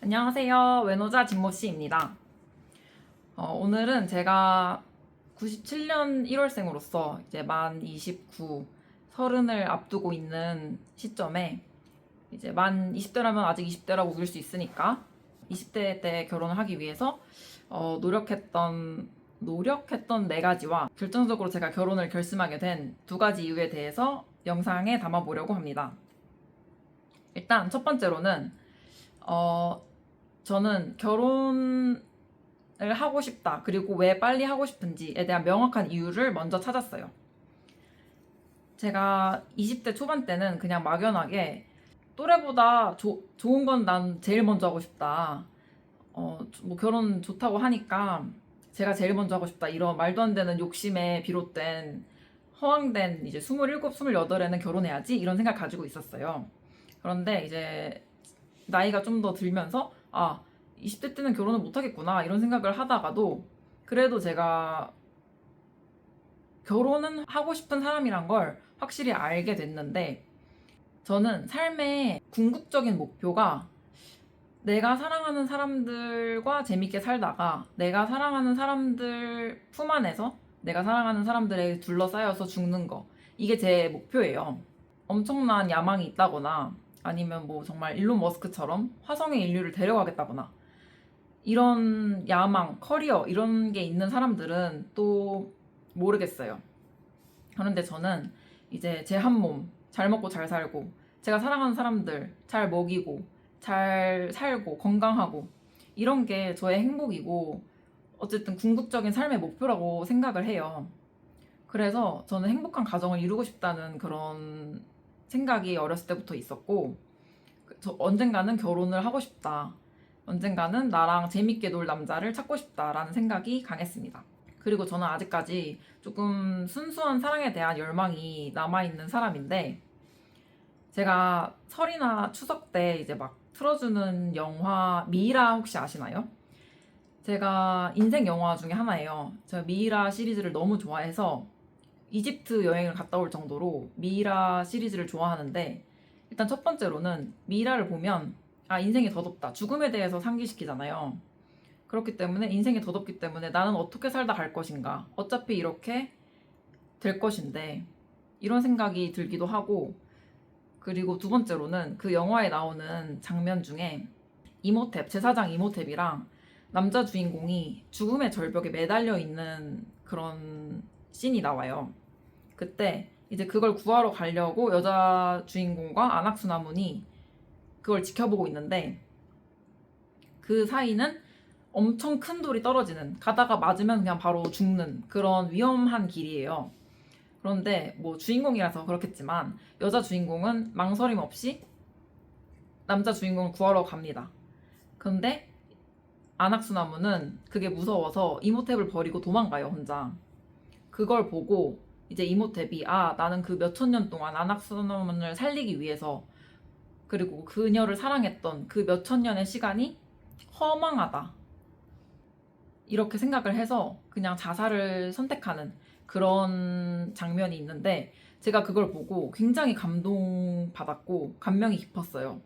안녕하세요. 외노자 진모씨입니다. 오늘은 제가 97년 1월생으로서 이제 만 29, 30을 앞두고 있는 시점에 이제 만 20대라면 아직 20대라고 우길 수 있으니까 20대 때 결혼을 하기 위해서 노력했던 네 가지와 결정적으로 제가 결혼을 결심하게 된 두 가지 이유에 대해서 영상에 담아보려고 합니다. 일단 첫 번째로는 저는 결혼을 하고 싶다. 그리고 왜 빨리 하고 싶은지에 대한 명확한 이유를 먼저 찾았어요. 제가 20대 초반 때는 그냥 막연하게 또래보다 좋은 건 난 제일 먼저 하고 싶다. 뭐 결혼 좋다고 하니까 제가 제일 먼저 하고 싶다. 이런 말도 안 되는 욕심에 비롯된 허황된 이제 27, 28에는 결혼해야지 이런 생각 가지고 있었어요. 그런데 이제 나이가 좀 더 들면서 20대 때는 결혼을 못 하겠구나 이런 생각을 하다가도 그래도 제가 결혼은 하고 싶은 사람이란 걸 확실히 알게 됐는데 저는 삶의 궁극적인 목표가 내가 사랑하는 사람들과 재밌게 살다가 내가 사랑하는 사람들 품 안에서 내가 사랑하는 사람들에 둘러싸여서 죽는 거 이게 제 목표예요. 엄청난 야망이 있다거나 아니면 뭐 정말 일론 머스크처럼 화성에 인류를 데려가겠다거나 이런 야망, 커리어 이런 게 있는 사람들은 또 모르겠어요. 그런데 저는 이제 제 한 몸 잘 먹고 잘 살고 제가 사랑하는 사람들 잘 먹이고 잘 살고 건강하고 이런 게 저의 행복이고 어쨌든 궁극적인 삶의 목표라고 생각을 해요. 그래서 저는 행복한 가정을 이루고 싶다는 그런 생각이 어렸을 때부터 있었고 저 언젠가는 결혼을 하고 싶다. 언젠가는 나랑 재밌게 놀 남자를 찾고 싶다라는 생각이 강했습니다. 그리고 저는 아직까지 조금 순수한 사랑에 대한 열망이 남아있는 사람인데 제가 설이나 추석 때 이제 막 틀어주는 영화 미이라 혹시 아시나요? 제가 인생 영화 중에 하나예요. 제가 미이라 시리즈를 너무 좋아해서 이집트 여행을 갔다 올 정도로 미이라 시리즈를 좋아하는데 일단 첫 번째로는 미이라를 보면 인생이 더덥다. 죽음에 대해서 상기시키잖아요. 그렇기 때문에 인생이 더덥기 때문에 나는 어떻게 살다 갈 것인가. 어차피 이렇게 될 것인데 이런 생각이 들기도 하고 그리고 두 번째로는 그 영화에 나오는 장면 중에 이모탭, 제사장 이모탭이랑 남자 주인공이 죽음의 절벽에 매달려 있는 그런 씬이 나와요. 그때 이제 그걸 구하러 가려고 여자 주인공과 아낙수나문이 그걸 지켜보고 있는데 그 사이는 엄청 큰 돌이 떨어지는 가다가 맞으면 그냥 바로 죽는 그런 위험한 길이에요. 그런데 뭐 주인공이라서 그렇겠지만 여자 주인공은 망설임 없이 남자 주인공을 구하러 갑니다. 그런데 아낙수나무는 그게 무서워서 이모탭을 버리고 도망가요, 혼자. 그걸 보고 이제 이모탭이 나는 그 몇천 년 동안 아낙수나문을 살리기 위해서 그리고 그녀를 사랑했던 그 몇천 년의 시간이 허망하다. 이렇게 생각을 해서 그냥 자살을 선택하는 그런 장면이 있는데 제가 그걸 보고 굉장히 감동받았고 감명이 깊었어요.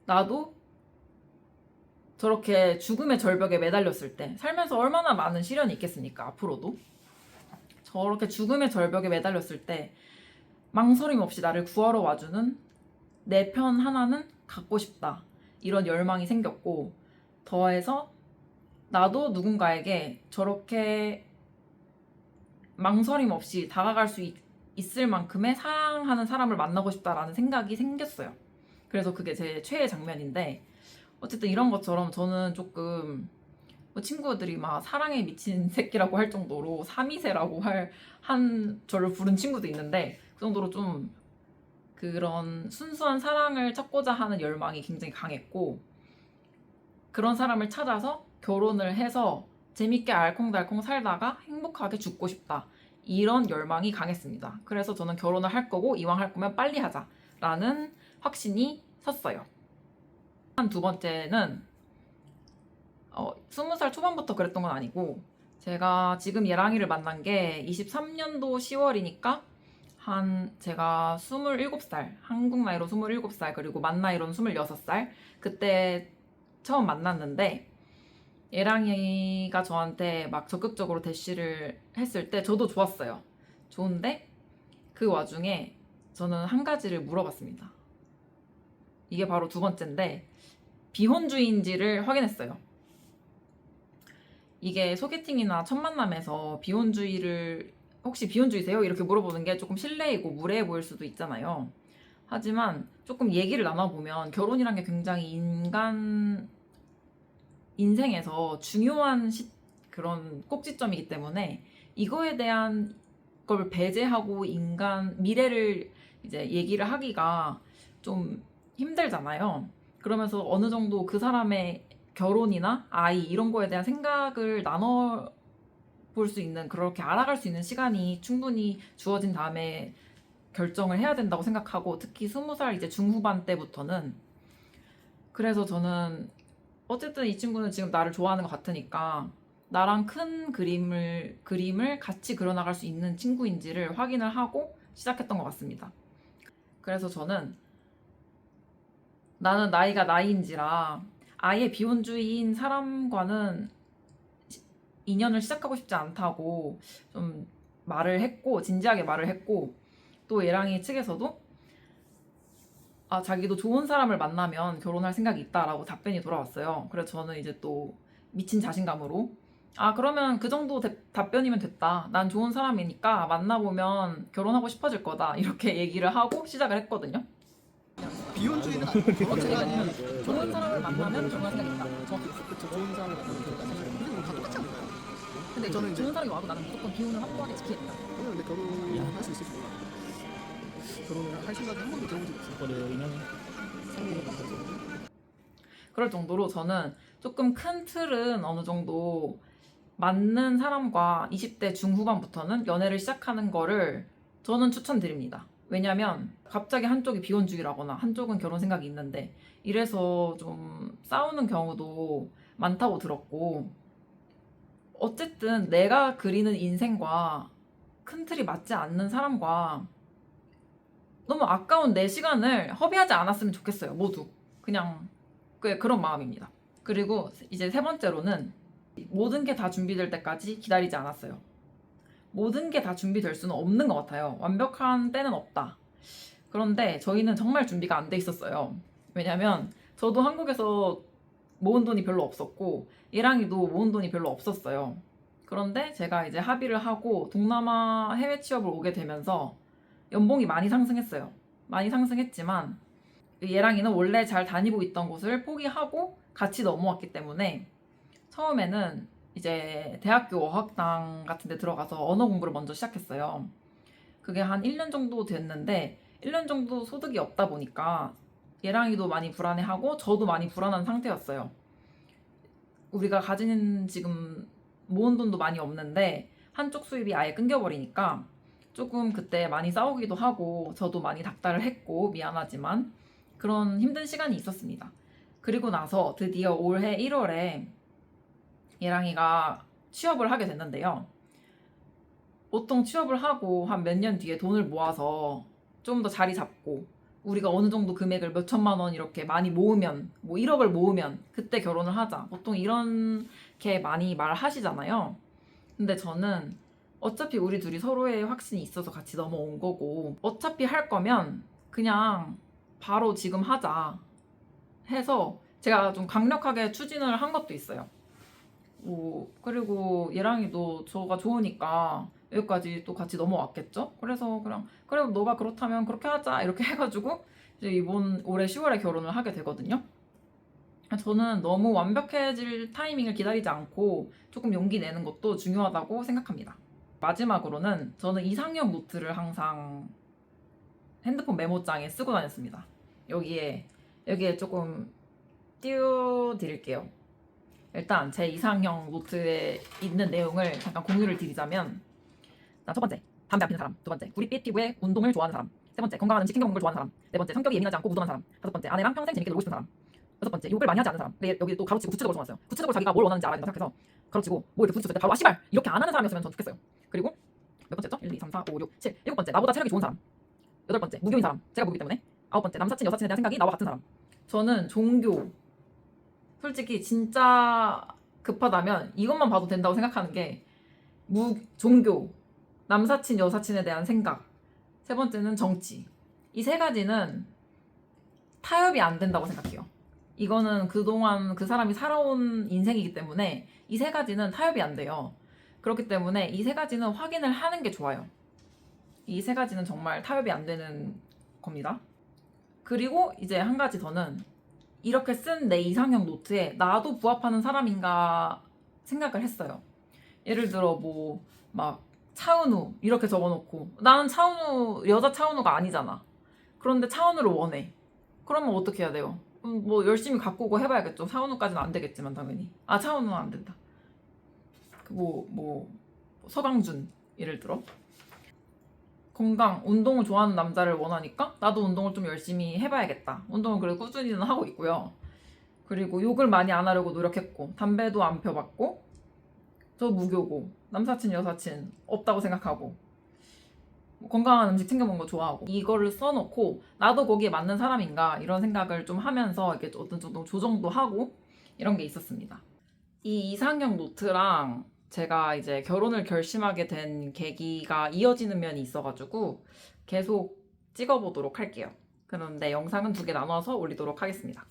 나도 저렇게 죽음의 절벽에 매달렸을 때 살면서 얼마나 많은 시련이 있겠습니까? 앞으로도 저렇게 죽음의 절벽에 매달렸을 때 망설임 없이 나를 구하러 와주는 내 편 하나는 갖고 싶다. 이런 열망이 생겼고 더해서 나도 누군가에게 저렇게 망설임 없이 다가갈 수 있을 만큼의 사랑하는 사람을 만나고 싶다라는 생각이 생겼어요. 그래서 그게 제 최애 장면인데 어쨌든 이런 것처럼 저는 조금 뭐 친구들이 막 사랑에 미친 새끼라고 할 정도로 삼이세라고 한 저를 부른 친구도 있는데 그 정도로 좀 그런 순수한 사랑을 찾고자 하는 열망이 굉장히 강했고 그런 사람을 찾아서 결혼을 해서 재밌게 알콩달콩 살다가 행복하게 죽고 싶다. 이런 열망이 강했습니다. 그래서 저는 결혼을 할 거고 이왕 할 거면 빨리 하자라는 확신이 섰어요. 한 두 번째는 20살 초반부터 그랬던 건 아니고 제가 지금 예랑이를 만난 게 23년도 10월이니까 제가 27살, 한국 나이로 27살 그리고 만 나이로는 26살 그때 처음 만났는데 예랑이가 저한테 막 적극적으로 대시를 했을 때 저도 좋았어요. 좋은데 그 와중에 저는 한 가지를 물어봤습니다. 이게 바로 두 번째인데 비혼주의인지를 확인했어요. 이게 소개팅이나 첫 만남에서 비혼주의를 혹시 비혼주의세요? 이렇게 물어보는 게 조금 실례이고 무례해 보일 수도 있잖아요. 하지만 조금 얘기를 나눠보면 결혼이란 게 굉장히 인생에서 중요한 그런 꼭지점이기 때문에 이거에 대한 걸 배제하고 인간 미래를 이제 얘기를 하기가 좀 힘들잖아요. 그러면서 어느 정도 그 사람의 결혼이나 아이 이런 거에 대한 생각을 나눠 볼 수 있는 그렇게 알아갈 수 있는 시간이 충분히 주어진 다음에 결정을 해야 된다고 생각하고 특히 20살 이제 중후반 때부터는 그래서 저는 어쨌든 이 친구는 지금 나를 좋아하는 것 같으니까 나랑 큰 그림을 같이 그려나갈 수 있는 친구인지를 확인을 하고 시작했던 것 같습니다. 그래서 저는 나는 나이가 나이인지라 아예 비혼주의인 사람과는 인연을 시작하고 싶지 않다고 좀 말을 했고 진지하게 말을 했고 또 예랑이 측에서도 자기도 좋은 사람을 만나면 결혼할 생각이 있다라고 답변이 돌아왔어요. 그래서 저는 이제 또 미친 자신감으로 그러면 그 정도 답변이면 됐다. 난 좋은 사람이니까 만나보면 결혼하고 싶어질 거다. 이렇게 얘기를 하고 시작을 했거든요. 비혼주의는 아니고 결혼주의는 좋은 사람을 만나면 결혼할 생각이 있다. 그쵸 좋은 사람을 만나는 근데 다 똑같지 않을까요? 근데 저는 이제- 좋은 사람이 와도 나는 무조건 비혼을 확고하게 지키겠다. 저는 근데 결혼할 수 있을지 몰라요. 결혼을 할 생각이 한 번도 들어본 적이 없어요. 그럴 정도로 저는 조금 큰 틀은 어느 정도 맞는 사람과 20대 중후반부터는 연애를 시작하는 거를 저는 추천드립니다. 왜냐면 갑자기 한쪽이 비혼주의라거나 한쪽은 결혼 생각이 있는데 이래서 좀 싸우는 경우도 많다고 들었고 어쨌든 내가 그리는 인생과 큰 틀이 맞지 않는 사람과 너무 아까운 내 시간을 허비하지 않았으면 좋겠어요. 모두. 그냥 그런 마음입니다. 그리고 이제 세 번째로는 모든 게 다 준비될 때까지 기다리지 않았어요. 모든 게 다 준비될 수는 없는 것 같아요. 완벽한 때는 없다. 그런데 저희는 정말 준비가 안 돼 있었어요. 왜냐면 저도 한국에서 모은 돈이 별로 없었고 얘랑이도 모은 돈이 별로 없었어요. 그런데 제가 이제 합의를 하고 동남아 해외 취업을 오게 되면서 연봉이 많이 상승했어요. 많이 상승했지만 얘랑이는 원래 잘 다니고 있던 곳을 포기하고 같이 넘어왔기 때문에 처음에는 이제 대학교 어학당 같은 데 들어가서 언어 공부를 먼저 시작했어요. 그게 한 1년 정도 됐는데 1년 정도 소득이 없다 보니까 얘랑이도 많이 불안해하고 저도 많이 불안한 상태였어요. 우리가 가진 지금 모은 돈도 많이 없는데 한쪽 수입이 아예 끊겨버리니까 조금 그때 많이 싸우기도 하고 저도 많이 닥달을 했고 미안하지만 그런 힘든 시간이 있었습니다. 그리고 나서 드디어 올해 1월에 예랑이가 취업을 하게 됐는데요. 보통 취업을 하고 한 몇 년 뒤에 돈을 모아서 좀 더 자리 잡고 우리가 어느 정도 금액을 몇 천만 원 이렇게 많이 모으면 뭐 1억을 모으면 그때 결혼을 하자. 보통 이렇게 많이 말하시잖아요. 근데 저는 어차피 우리 둘이 서로의 확신이 있어서 같이 넘어온 거고 어차피 할 거면 그냥 바로 지금 하자 해서 제가 좀 강력하게 추진을 한 것도 있어요. 그리고 얘랑이도 저가 좋으니까 여기까지 또 같이 넘어왔겠죠? 그래서 그냥 그래 너가 그렇다면 그렇게 하자 이렇게 해가지고 이제 올해 10월에 결혼을 하게 되거든요. 저는 너무 완벽해질 타이밍을 기다리지 않고 조금 용기 내는 것도 중요하다고 생각합니다. 마지막으로는 저는 이상형 노트를 항상 핸드폰 메모장에 쓰고 다녔습니다. 여기에 조금 띄워드릴게요. 일단 제 이상형 노트에 있는 내용을 잠깐 공유를 드리자면 첫 번째, 담배 안 피는 사람. 두 번째, 구릿빛 피부에 운동을 좋아하는 사람. 세 번째, 건강한 음식 챙겨 먹는 걸 좋아하는 사람. 네 번째, 성격이 예민하지 않고 무던한 사람. 다섯 번째, 아내랑 평생 재밌게 놀고 싶은 사람. 여섯 번째, 욕을 많이 하지 않는 사람. 근데 여기 또 가로치고 구체적으로 적어놨어요. 구체적으로 자기가 뭘 원하는지 알아야 된다 생각해서 가로치고 뭐 이렇게 부딪혔을 때 바로 씨발 이렇게 안 하는 사람이었으면 전 좋겠어요. 그리고 몇 번째죠? 1, 2, 3, 4, 5, 6, 7. 일곱 번째, 나보다 체력이 좋은 사람. 여덟 번째, 무교인 사람. 제가 무교이기 때문에. 아홉 번째, 남사친, 여사친에 대한 생각이 나와 같은 사람. 저는 종교 솔직히 진짜 급하다면 이것만 봐도 된다고 생각하는 게 종교, 남사친, 여사친에 대한 생각, 세 번째는 정치. 이 세 가지는 타협이 안 된다고 생각해요. 이거는 그동안 그 사람이 살아온 인생이기 때문에 이 세 가지는 타협이 안 돼요. 그렇기 때문에 이 세 가지는 확인을 하는 게 좋아요. 이 세 가지는 정말 타협이 안 되는 겁니다. 그리고 이제 한 가지 더는 이렇게 쓴 내 이상형 노트에 나도 부합하는 사람인가 생각을 했어요. 예를 들어 뭐 막 차은우 이렇게 적어놓고 나는 차은우 여자 차은우가 아니잖아. 그런데 차은우를 원해. 그러면 어떻게 해야 돼요? 뭐 열심히 가꾸고 해봐야겠죠. 차은우까지는 안 되겠지만 당연히. 아 차은우는 안 된다. 뭐 서강준 예를 들어. 건강, 운동을 좋아하는 남자를 원하니까 나도 운동을 좀 열심히 해봐야겠다. 운동을 그래도 꾸준히는 하고 있고요. 그리고 욕을 많이 안 하려고 노력했고 담배도 안 펴봤고 저 무교고 남사친 여사친 없다고 생각하고 건강한 음식 챙겨 먹는 거 좋아하고 이거를 써놓고 나도 거기에 맞는 사람인가 이런 생각을 좀 하면서 이렇게 어떤 정도 조정도 하고 이런 게 있었습니다. 이 이상형 노트랑 제가 이제 결혼을 결심하게 된 계기가 이어지는 면이 있어가지고 계속 찍어보도록 할게요. 그런데 영상은 2개 나눠서 올리도록 하겠습니다.